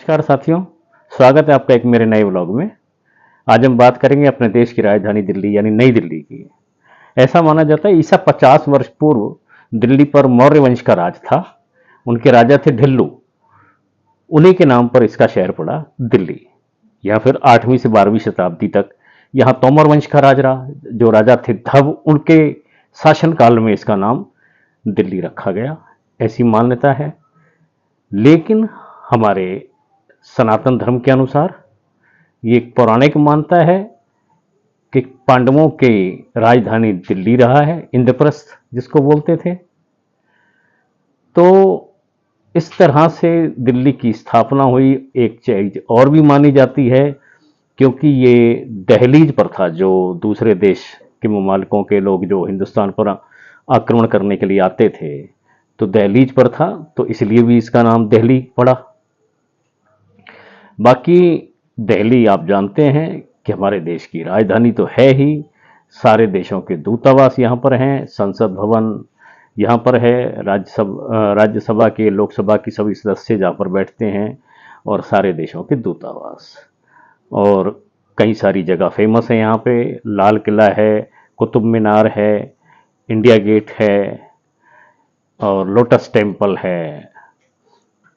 नमस्कार साथियों, स्वागत है आपका एक मेरे नए व्लॉग में। आज हम बात करेंगे अपने देश की राजधानी दिल्ली यानी नई दिल्ली की। ऐसा माना जाता है ईसा 50 वर्ष पूर्व दिल्ली पर मौर्य वंश का राज था। उनके राजा थे ढिल्लू। उन्हीं के नाम पर इसका शहर पड़ा दिल्ली। या फिर 8वीं से 12वीं शताब्दी तक यहाँ तोमर वंश का राज रहा। जो राजा थे धव, उनके शासनकाल में इसका नाम दिल्ली रखा गया, ऐसी मान्यता है। लेकिन हमारे सनातन धर्म के अनुसार ये एक पौराणिक मान्यता है कि पांडवों की राजधानी दिल्ली रहा है, इंद्रप्रस्थ जिसको बोलते थे। तो इस तरह से दिल्ली की स्थापना हुई। एक चीज और भी मानी जाती है, क्योंकि ये दहलीज पर था, जो दूसरे देश के ममालिकों के लोग जो हिंदुस्तान पर आक्रमण करने के लिए आते थे, तो दहलीज पर था, तो इसलिए भी इसका नाम दिल्ली पड़ा। बाकी दिल्ली आप जानते हैं कि हमारे देश की राजधानी तो है ही। सारे देशों के दूतावास यहाँ पर हैं, संसद भवन यहाँ पर है, राज्यसभा के, लोकसभा की सभी सदस्य जहाँ पर बैठते हैं, और सारे देशों के दूतावास। और कई सारी जगह फेमस है यहाँ पे। लाल किला है, कुतुब मीनार है, इंडिया गेट है, और लोटस टेम्पल है।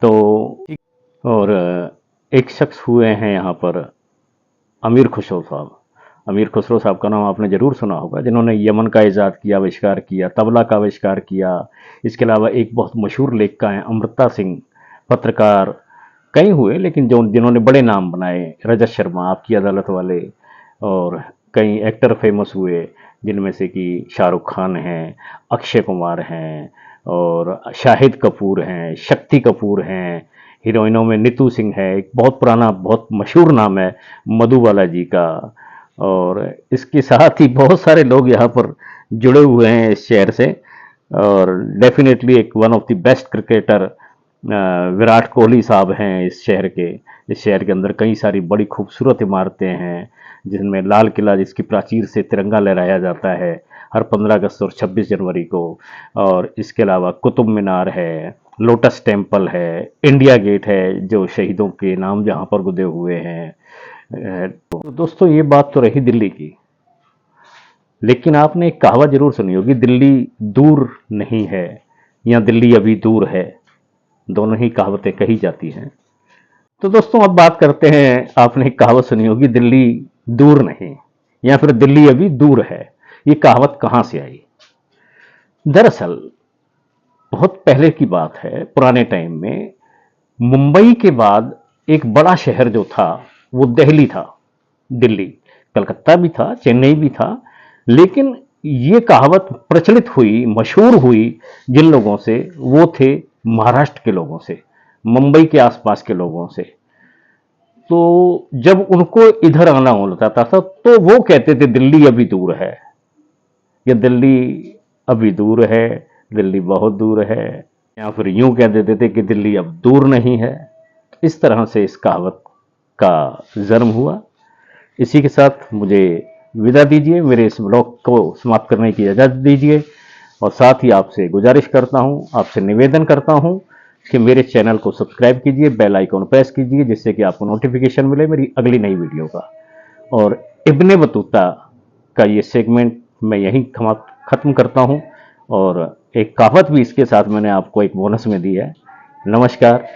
तो और एक शख्स हुए हैं यहाँ पर, अमीर खुसरो साहब। अमीर खुसरो साहब का नाम आपने ज़रूर सुना होगा, जिन्होंने यमन का ईजाद किया, आविष्कार किया, तबला का आविष्कार किया। इसके अलावा एक बहुत मशहूर लेखिका हैं अमृता सिंह, पत्रकार। कई हुए, लेकिन जिन्होंने बड़े नाम बनाए, रजत शर्मा, आपकी अदालत वाले, और कई एक्टर फेमस हुए, जिनमें से कि शाहरुख खान हैं, अक्षय कुमार हैं, और शाहिद कपूर हैं, शक्ति कपूर हैं। हीरोइनों में नीतू सिंह है, एक बहुत पुराना, बहुत मशहूर नाम है मधुबाला जी का। और इसके साथ ही बहुत सारे लोग यहाँ पर जुड़े हुए हैं इस शहर से। और डेफिनेटली एक one of the best cricketer Virat Kohli साहब हैं इस शहर के। इस शहर के अंदर कई सारी बड़ी खूबसूरत इमारतें हैं, जिनमें लाल किला, जिसकी प्राचीर से तिरंगा लहराया जाता है हर 15 अगस्त और 26 जनवरी को। और इसके अलावा कुतुब मीनार है, लोटस टेम्पल है, इंडिया गेट है, जो शहीदों के नाम जहाँ पर गुदे हुए हैं। तो दोस्तों, ये बात तो रही दिल्ली की। लेकिन आपने एक कहावत जरूर सुनी होगी, दिल्ली दूर नहीं है या दिल्ली अभी दूर है। दोनों ही कहावतें कही जाती हैं। तो दोस्तों, अब बात करते हैं, आपने एक कहावत सुनी होगी, दिल्ली दूर नहीं या फिर दिल्ली अभी दूर है। ये कहावत कहाँ से आई? दरअसल बहुत पहले की बात है, पुराने टाइम में मुंबई के बाद एक बड़ा शहर जो था वो दिल्ली था। दिल्ली, कलकत्ता भी था, चेन्नई भी था, लेकिन ये कहावत प्रचलित हुई, मशहूर हुई जिन लोगों से, वो थे महाराष्ट्र के लोगों से, मुंबई के आसपास के लोगों से। तो जब उनको इधर आना होता था तो वो कहते थे दिल्ली अभी दूर है, या दिल्ली अभी दूर है, दिल्ली बहुत दूर है, या फिर यूं कह देते थे कि दिल्ली अब दूर नहीं है। इस तरह से इस कहावत का जन्म हुआ। इसी के साथ मुझे विदा दीजिए, मेरे इस ब्लॉग को समाप्त करने की इजाज़त दीजिए। और साथ ही आपसे गुजारिश करता हूं, आपसे निवेदन करता हूं कि मेरे चैनल को सब्सक्राइब कीजिए, बेल आइकॉन प्रेस कीजिए, जिससे कि आपको नोटिफिकेशन मिले मेरी अगली नई वीडियो का। और इब्ने बतूता का ये सेगमेंट मैं यहीं ख़त्म करता हूं। और एक कहावत भी इसके साथ मैंने आपको एक बोनस में दी है। नमस्कार।